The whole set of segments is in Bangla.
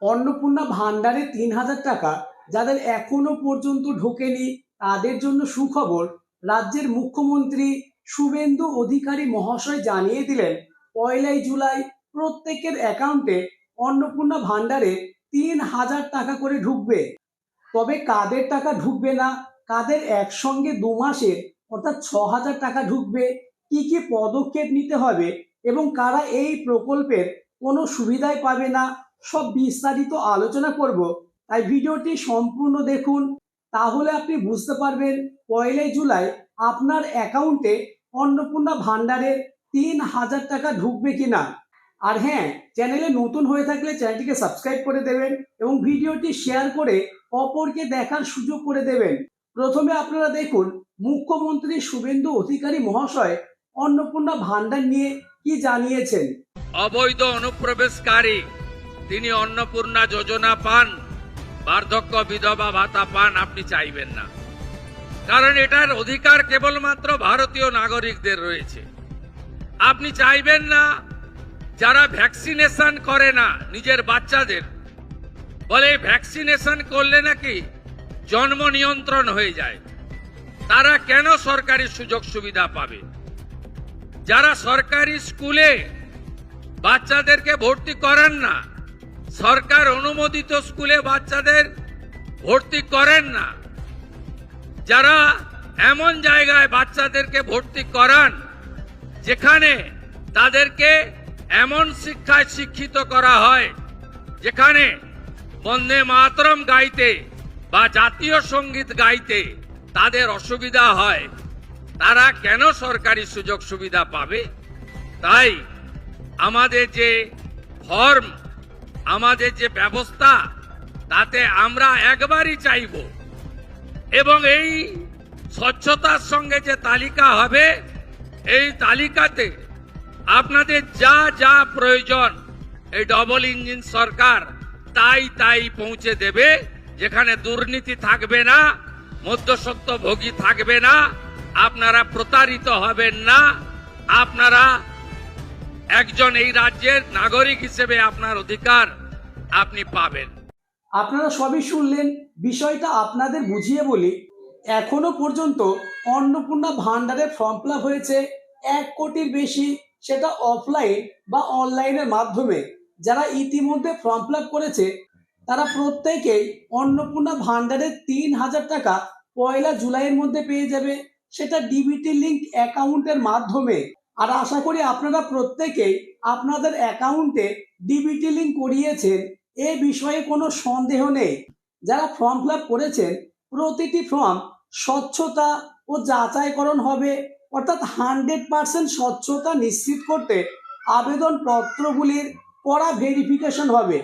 অন্নপূর্ণা ভান্ডারে ৩,০০০ টাকা যাদের এখনো পর্যন্ত ঢোকেনি তাদের জন্য সুখবর। রাজ্যের মুখ্যমন্ত্রী শুভেন্দু অধিকারী মহাশয় জানিয়ে দিলেন ১লাই জুলাই প্রত্যেকের অ্যাকাউন্টে অন্নপূর্ণা ভান্ডারে ৩,০০০ টাকা করে ঢুকবে। তবে কাদের টাকা ঢুকবে না, কাদের একসঙ্গে ২ মাসের অর্থাৎ ৬,০০০ টাকা ঢুকবে, কি কি পদক্ষেপ নিতে হবে এবং কারা এই প্রকল্পের কোনো সুবিধাই পাবে না, সব বিস্তারিত আলোচনা করব। তাই ভিডিওটি সম্পূর্ণ দেখুন, তাহলে আপনি বুঝতে পারবেন ১লাই জুলাই আপনার অ্যাকাউন্টে অন্নপূর্ণা ভান্ডারের ৩,০০০ টাকা ঢুকবে কিনা। আর হ্যাঁ, চ্যানেলে নতুন হয়ে থাকলে চ্যানেলটিকে সাবস্ক্রাইব করে দেবেন এবং ভিডিওটি শেয়ার করে অপরকে দেখার সুযোগ করে দেবেন। প্রথমে আপনারা দেখুন মুখ্যমন্ত্রী শুভেন্দু অধিকারী মহাশয় অন্নপূর্ণা ভান্ডার নিয়ে কি জানিয়েছেন। অবৈধ অনুপ্রবেশকারী তিনি অন্নপূর্ণা যোজনা পান, বার্ধক্য বিধবা ভাতা পান, আপনি চাইবেন না, কারণ এটার অধিকার কেবলমাত্র ভারতীয় নাগরিকদের রয়েছে। আপনি চাইবেন না যারা ভ্যাকসিনেশন করে না নিজের বাচ্চাদের, বলে ভ্যাকসিনেশন করলে নাকি জন্ম নিয়ন্ত্রণ হয়ে যায়, তারা কেন সরকারি সুযোগ সুবিধা পাবে? যারা সরকারি স্কুলে বাচ্চাদেরকে ভর্তি করেন না, সরকার অনুমোদিত স্কুলে বাচ্চাদের ভর্তি করেন না, যারা এমন জায়গায় বাচ্চাদেরকে ভর্তি করান যেখানে তাদেরকে এমন শিক্ষায় শিক্ষিত করা হয় যেখানে বন্দে মাতরম গাইতে বা জাতীয় সঙ্গীত গাইতে তাদের অসুবিধা হয়, তারা কেন সরকারি সুযোগ সুবিধা পাবে? তাই আমাদের যে ফর্ম, আমাদের যে ব্যবস্থা, তাতে আমরা একবারই চাইব এবং এই স্বচ্ছতার সঙ্গে যে তালিকা হবে, এই তালিকাতে আপনাদের যা যা প্রয়োজন এই ডবল ইঞ্জিন সরকার তাই পৌঁছে দেবে। যেখানে দুর্নীতি থাকবে না, মধ্যস্বত্বভোগী থাকবে না, আপনারা প্রতারিত হবেন না, আপনারা একজন এই রাজ্যের নাগরিক হিসেবে আপনার অধিকার আপনি পাবেন। আপনারা সবই শুনলেন, বিষয়টা আপনাদের বুঝিয়ে বলি। এখনো পর্যন্ত অন্নপূর্ণা ভান্ডারে ফর্ম ফিল আপ হয়েছে ১ কোটির বেশি, সেটা অফলাইন বা অনলাইনের মাধ্যমে। যারা ইতিমধ্যে ফর্ম ফিল আপ করেছে তারা প্রত্যেকেই অন্নপূর্ণা ভান্ডারের ৩,০০০ টাকা ১লা জুলাইয়ের মধ্যে পেয়ে যাবে, সেটা ডিবিটি লিঙ্ক অ্যাকাউন্টের মাধ্যমে। আর আশা করি আপনারা প্রত্যেকেই আপনাদের অ্যাকাউন্টে ডিবিটি লিঙ্ক করিয়েছেন, এ বিষয়ে কোনো সন্দেহ নেই। যারা ফর্ম ফিল আপ করেছেন প্রতিটি ফর্ম স্বচ্ছতা ও যাচাইকরণ হবে, অর্থাৎ 100% স্বচ্ছতা নিশ্চিত করতে আবেদন পত্রগুলির কড়া ভেরিফিকেশন হবে।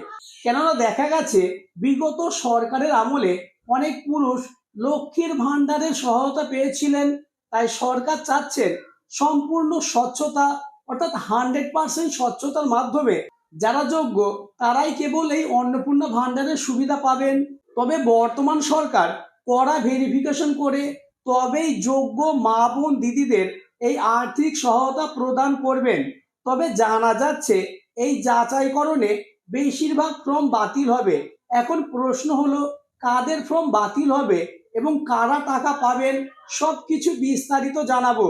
কেননা দেখা গেছে বিগত সরকারের আমলে অনেক পুরুষ লক্ষ্মীর ভান্ডারের সহায়তা পেয়েছিলেন, তাই সরকার চাচ্ছেন সম্পূর্ণ স্বচ্ছতা, অর্থাৎ 100% স্বচ্ছতার মাধ্যমে যারা যোগ্য তারাই কেবল এই অন্নপূর্ণা ভান্ডারের সুবিধা পাবেন। তবে বর্তমান সরকার কড়া ভেরিফিকেশন করে তবেই যোগ্য মা বোন দিদিদের এই আর্থিক সহায়তা প্রদান করবেন। তবে জানা যাচ্ছে এই যাচাইকরণে বেশিরভাগ ফর্ম বাতিল হবে। এখন প্রশ্ন হলো কাদের ফর্ম বাতিল হবে এবং কারা টাকা পাবেন, সব কিছু বিস্তারিত জানাবো।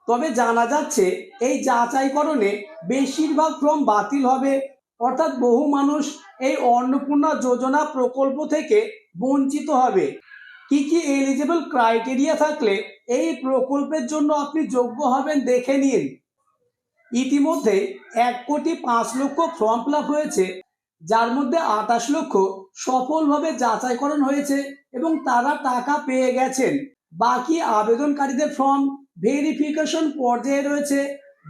তবে জানা যাচ্ছে এই যাচাইকরণে বেশিরভাগ ফর্ম বাতিল হবে, অর্থাৎ বহু মানুষ এই অন্নপূর্ণা যোজনা প্রকল্প থেকে বঞ্চিত হবে। কি কি এলিজিবল ক্রাইটেরিয়া থাকলে এই প্রকল্পের জন্য আপনি যোগ্য হবেন দেখে নিন। ইতিমধ্যে ১,৫,০০,০০০ ফর্ম ফিল আপ হয়েছে, যার মধ্যে ২৮ লক্ষ সফলভাবে যাচাইকরণ হয়েছে এবং তারা টাকা পেয়ে গেছেন। বাকি আবেদনকারীদের ফর্ম ভেরিফিকেশন পর্যায়ে রয়েছে।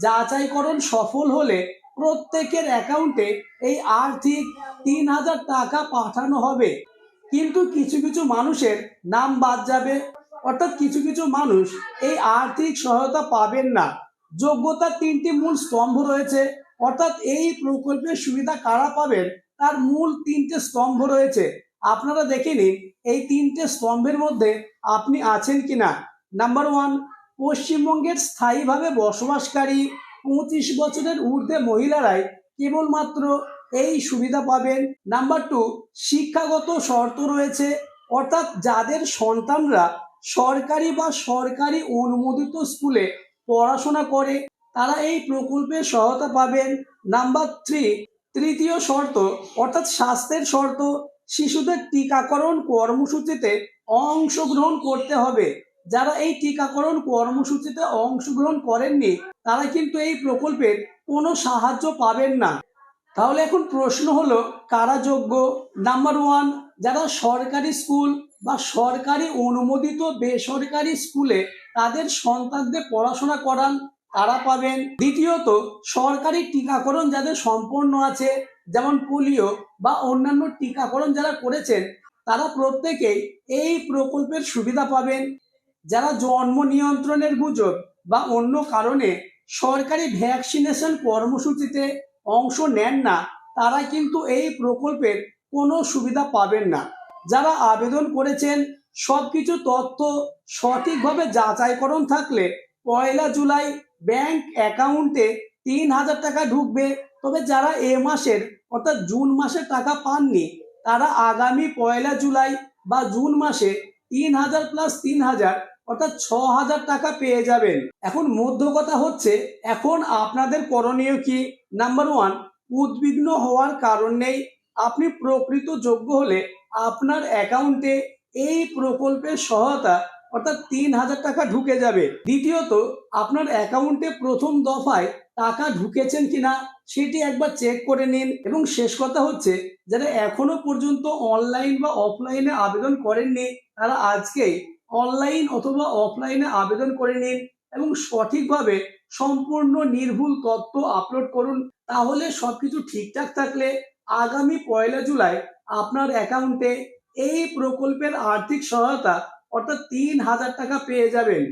যাচাইকরণ সফল হলে প্রত্যেকের অ্যাকাউন্টে এই আর্থিক ৩,০০০ টাকা পাঠানো হবে। কিন্তু কিছু কিছু মানুষের নাম বাদ যাবে, অর্থাৎ কিছু কিছু মানুষ এই আর্থিক সহায়তা পাবেন না। যোগ্যতার ৩টি মূল স্তম্ভ রয়েছে, অর্থাৎ এই প্রকল্পের সুবিধা কারা পাবেন তার মূল ৩টে স্তম্ভ রয়েছে। আপনারা দেখে নিন এই ৩টে স্তম্ভের মধ্যে আপনি আছেন কিনা। নাম্বার 1, পশ্চিমবঙ্গের স্থায়ীভাবে বসবাসকারী 25 বছরের ঊর্ধ্বে মহিলারাই কেবলমাত্র এই সুবিধা পাবেন। নাম্বার 2, শিক্ষাগত শর্ত রয়েছে, অর্থাৎ যাদের সন্তানরা সরকারি বা সরকারি অনুমোদিত স্কুলে পড়াশোনা করে তারা এই প্রকল্পের সহায়তা পাবেন। নাম্বার 3, তৃতীয় শর্ত অর্থাৎ স্বাস্থ্যের শর্ত, শিশুদের টিকাকরণ কর্মসূচিতে অংশগ্রহণ করতে হবে। যারা এই টিকাকরণ কর্মসূচিতে অংশগ্রহণ করেননি তারা কিন্তু এই প্রকল্পের কোনো সাহায্য পাবেন না। তাহলে এখন প্রশ্ন হলো কারা যোগ্য? নাম্বার 1, যারা সরকারি স্কুল বা সরকারি অনুমোদিত বেসরকারি স্কুলে তাদের সন্তানদের পড়াশোনা করান তারা পাবেন। দ্বিতীয়ত, সরকারি টিকাকরণ যাদের সম্পন্ন আছে, যেমন পোলিও বা অন্যান্য টিকাকরণ যারা করেছেন তারা প্রত্যেকেই এই প্রকল্পের সুবিধা পাবেন। যারা জন্ম নিয়ন্ত্রণের গুজব বা অন্য কারণে সরকারি ভ্যাকসিনেশন কর্মসূচিতে অংশ নেন না তারা কিন্তু এই প্রকল্পের কোনো সুবিধা পাবেন না। যারা আবেদন করেছেন সবকিছু তথ্য সঠিকভাবে যাচাইকরণ থাকলে 1 জুলাই ব্যাংক অ্যাকাউন্টে 3,000 টাকা ঢুকবে। তবে যারা এ মাসের অর্থাৎ জুন মাসে টাকা পাননি তারা আগামী 1 জুলাই বা জুন মাসে 3,000 প্লাস 3,000 অর্থাৎ 6,000 টাকা পেয়ে যাবেন। এখন মধ্য কথা হচ্ছে এখন আপনাদের করণীয় কি? নাম্বার 1, উদ্বিগ্ন হওয়ার কারণ নেই। আপনি প্রকৃত যোগ্য হলে আপনার অ্যাকাউন্টে এই প্রকল্পের সহায়তা অর্থাৎ 3,000 টাকা ঢুকে যাবে। দ্বিতীয়ত, আপনার অ্যাকাউন্টে প্রথম দফায় টাকা ঢুকেছেন কিনা সেটি একবার চেক করে নিন। এবং শেষ কথা হচ্ছে যারা এখনো পর্যন্ত অনলাইন বা অফলাইনে আবেদন করেননি তারা আজকেই অনলাইন অথবা অফলাইনে আবেদন করে নিন এবং সঠিকভাবে সম্পূর্ণ নির্ভুল তথ্য আপলোড করুন। তাহলে সবকিছু ঠিকঠাক থাকলে আগামী 1 জুলাই আপনার অ্যাকাউন্টে এই প্রকল্পের আর্থিক সহায়তা অর্থাৎ 3,000 টাকা পেয়ে যাবেন।